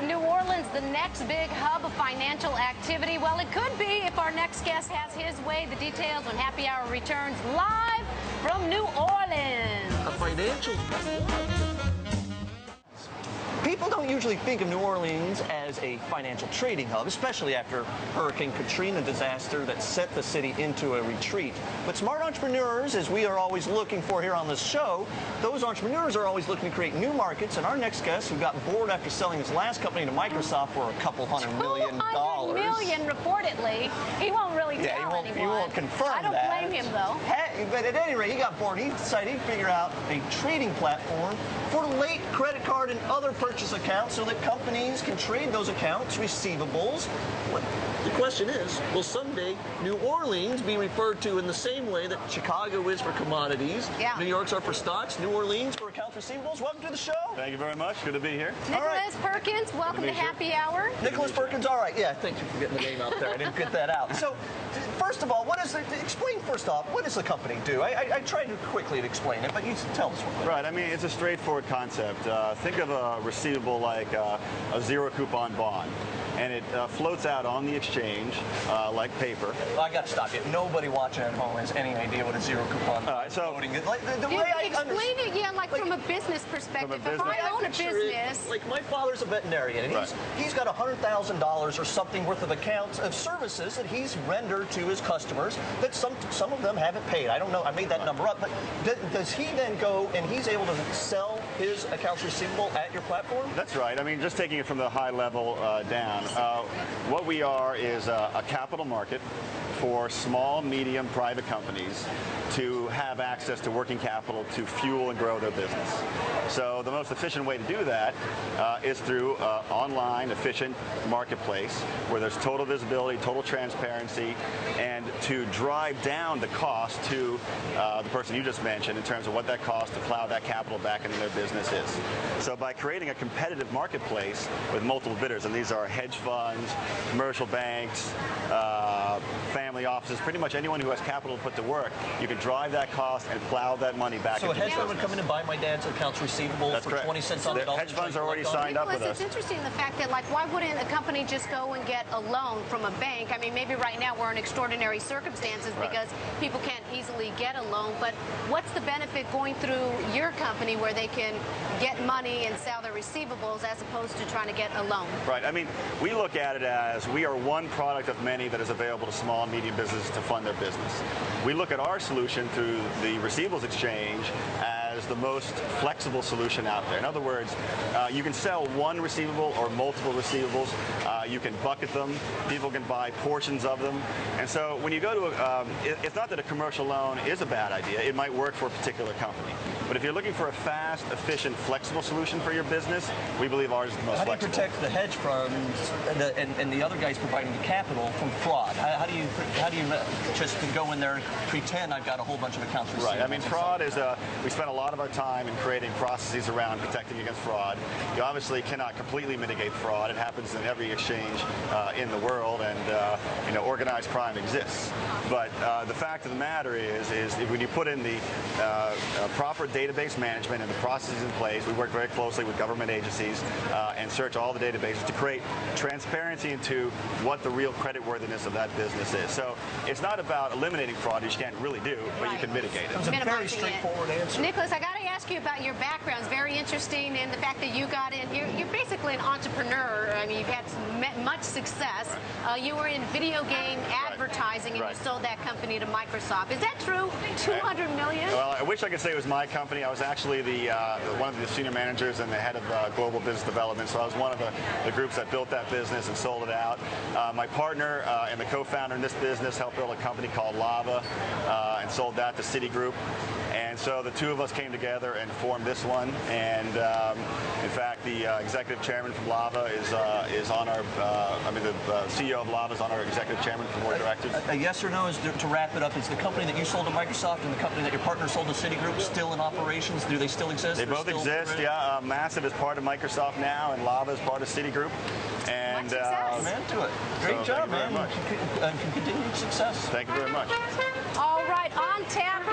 New Orleans the next big hub of financial activity? Well, it could be if our next guest has his way. The details on Happy Hour returns live from New Orleans. A financial... People don't usually think of New Orleans as a financial trading hub, especially after Hurricane Katrina disaster that sent the city into a retreat. But smart entrepreneurs, as we are always looking for here on this show, those entrepreneurs are always looking to create new markets. And our next guest, who got bored after selling his last company to Microsoft for a couple $100 million. $200 million, reportedly. He won't really tell anyone. He won't confirm that. I don't blame him, though. But at any rate, he got bored. He decided he'd figure out a trading platform for late credit card and other purchase accounts so that companies can trade those accounts, receivables. The question is, will someday New Orleans be referred to in the same way that Chicago is for commodities, New York's are for stocks, New Orleans for accounts receivables? Welcome to the show. Thank you very much. Good to be here. Nic Perkins, welcome to Happy Hour. Nic Perkins, all right. Yeah, thank you for getting the name out there. I didn't get that out. So, first of all, explain first off, what does the company do? I tried to quickly explain it, but you tell us what. Right. I mean, it's a straightforward concept. Think of a receivable like a zero coupon bond. And it floats out on the exchange like paper. I got to stop you. Nobody watching at home has any idea what a zero coupon floating is. Like, the way I explain it, like from a business perspective. If I own a business, like my father's a veterinarian, and he's got $100,000 or something worth of accounts of services that he's rendered to his customers that some of them haven't paid. I don't know. I made that number up, but does he then go and he's able to sell his accounts receivable at your platform? That's right. I mean, just taking it from the high level down. What we are is a capital market for small, medium, private companies to have access to working capital to fuel and grow their business. So the most efficient way to do that is through online, efficient marketplace where there's total visibility, total transparency, and to drive down the cost to the person you just mentioned in terms of what that costs to plow that capital back into their business is. So by creating a competitive marketplace with multiple bidders, and these are hedge funds, commercial banks, family offices, pretty much anyone who has capital to put to work, you can drive that cost and plow that money back into the business. So a hedge fund would come in and buy my dad's accounts receivable for 20 cents on the dollar? Hedge funds are already signed up with us. It's interesting the fact that, like, why wouldn't a company just go and get a loan from a bank? I mean, maybe right now we're in extraordinary circumstances because people can't easily get a loan, but what's the benefit going through your company where they can get money and sell their receivables as opposed to trying to get a loan? Right. I mean, we look at it as we are one product of many that is available to small and medium businesses to fund their business. We look at our solution through the Receivables Exchange as the most flexible solution out there. In other words, you can sell one receivable or multiple receivables. You can bucket them. People can buy portions of them. And so when you go to it's not that a commercial loan is a bad idea. It might work for a particular company. But if you're looking for a fast, efficient, flexible solution for your business, we believe ours is the most flexible. How do you protect the hedge funds and the other guys providing the capital from fraud? How do you just go in there and pretend I've got a whole bunch of accounts receivable? Right. I mean, fraud is we spend a lot of our time in creating processes around protecting against fraud. You obviously cannot completely mitigate fraud. It happens in every exchange in the world, and organized crime exists. But the fact of the matter is when you put in the proper database management and the processes in place, we work very closely with government agencies and search all the databases to create transparency into what the real creditworthiness of that business is. So it's not about eliminating fraud, which you can't really do, but you can mitigate it. It was a very straightforward answer. Nicholas, I got to ask you about your background. It's very interesting, and the fact that you got in. You're basically an entrepreneur. I mean, you've had much success. You were in video game advertising, and you sold that company to Microsoft. Is that true? $200 million? Well, I wish I could say it was my company. I was actually one of the senior managers and the head of global business development. So I was one of the groups that built that business and sold it out. My partner and the co-founder in this business helped build a company called Lava and sold that to Citigroup. And so the two of us came together and formed this one. And in fact, the executive chairman from Lava is on our. The CEO of Lava is on our executive chairman for board of directors. A yes or no is to wrap it up. Is the company that you sold to Microsoft and the company that your partner sold to Citigroup still in operations? Do they still exist? They both exist. Yeah, Massive is part of Microsoft now, and Lava is part of Citigroup. And man, to it. Great job, man. Thank you very much. And continued success. Thank you very much. All right, on tap